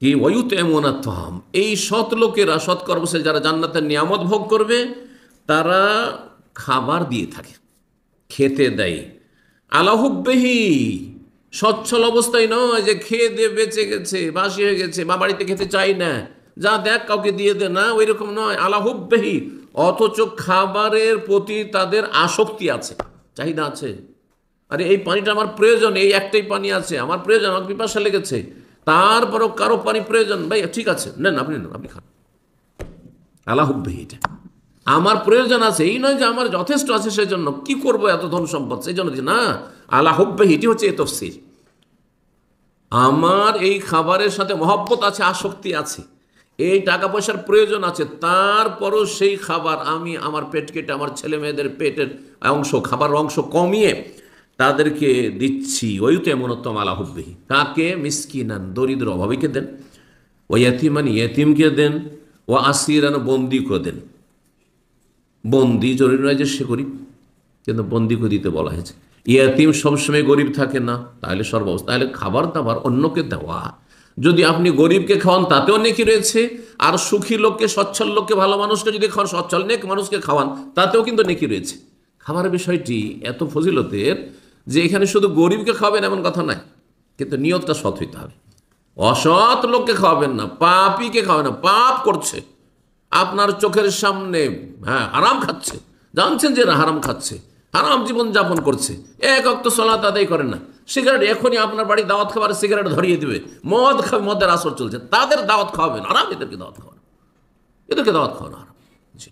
কি ওয়ুতঈমুনা আত-তাআম, এই সৎ লোকেরা, সৎকর্মশীল যারা জান্নাতের নিয়ামত ভোগ করবে, তারা খাবার দিয়ে থাকে, খেতে দেয়। আলা হুব্বিহি, সচ্ছল অবস্থায় নয় যে খেয়ে দিয়ে বেঁচে গেছে, বাসি হয়ে গেছে, বা বাড়িতে খেতে চাই না, যা দেখ কাউকে দিয়ে দে, না ওই রকম নয়। আলা হুব্বিহি, অথচ খাবারের প্রতি তাদের আসক্তি আছে, চাহিদা আছে। আরে এই পানিটা আমার প্রয়োজন, এই একটাই পানি আছে, আমার প্রয়োজন, আমার পিপাসা লেগেছে, তারপরও কারো পানি প্রয়োজন, ভাই ঠিক আছে নেন, আপনি নেন, আপনি খান। আলা হুব্বিহি, এটা আমার প্রয়োজন আছে, এই নয় যে আমার যথেষ্ট আছে সেজন্য কি করব এত ধন সম্পদ, সেই জন্য না। আলা হুব্বিহি, এটি হচ্ছে এই তাফসীর। আমার এই খাবারের সাথে মহব্বত আছে, আসক্তি আছে, এই টাকা পয়সার প্রয়োজন আছে, তারপরও সেই খাবার আমি আমার পেট কেটে, আমার ছেলে মেয়েদের পেটের অংশ, খাবার অংশ কমিয়ে তাদেরকে দিচ্ছি। ওয়ুতঈমুনা আত-তাআম আলা হুব্বিহি, কাকে? মিসকিনান, দরিদ্র অভাবীকে দেন, ও ইয়াতীমান, ইয়েতিমকে দেন, ও আসিরান, বন্দিকে দেন। বন্দি জরুরি নয় যে সে গরিব, কিন্তু বন্দিকে দিতে বলা হয়েছে। ইয়াতিম সবসময় গরিব থাকে না, তাহলে সর্বাবস্থা, তাহলে খাবার দাবার অন্যকে দেওয়া। যদি আপনি গরিবকে খাওয়ান তাতেও নেকি রয়েছে, আর সুখী লোককে, সচ্ছল লোককে, ভালো মানুষকে যদি খাওয়ান, সচ্ছল নেক মানুষকে খাওয়ান, তাতেও কিন্তু নেকি রয়েছে। খাবারের বিষয়টি এত ফজিলতের যে এখানে শুধু গরিবকে খাওয়াবেন এমন কথা নাই, কিন্তু নিয়তটা সৎ হইতে হবে। অসৎ লোককে খাওয়াবেন না, পাপীকে খাওয়াবেন না, পাপ করছে আপনার চোখের সামনে, হ্যাঁ হারাম খাচ্ছে, জানছেন যে না হারাম খাচ্ছে, হারাম জীবন যাপন করছে, এক ওয়াক্ত সালাত আদায় করেন না, সিগারেট এখনই আপনার বাড়ি দাওয়াত খাবার সিগারেট ধরিয়ে দিবে, মদ খাবে, মদের আসর চলছে, তাদের দাওয়াত খাওয়াবেন হারাম, এদেরকে দাওয়াত খাওয়ানো, এদেরকে দাওয়াত খাওয়ানো হারাম। জি,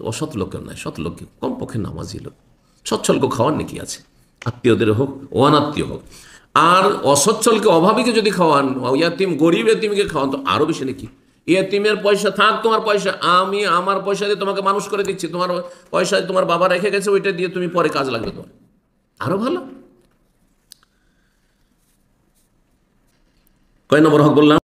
অসৎ লোকের নয়, সৎ লোককে, কমপক্ষে নামাজি লোক, সচ্ছলকে খাওয়ার নাকি আছে, আত্মীয়দের হোক ও অনাত্মীয় হোক। আর অসচ্ছলকে, অভাবীকে যদি খাওয়ান, ইয়াতিম গরিব এতিমকে খাওয়ান, তো আরও বেশি নাকি। এতিমের পয়সা থাক, তোমার পয়সা, আমি আমার পয়সা দিয়ে তোমাকে মানুষ করে দিচ্ছি, তোমার পয়সা তোমার বাবা রেখে গেছে, ওইটা দিয়ে তুমি পরে কাজ লাগবে তোমার, আরো ভালো। কয় নম্বর হক বললাম?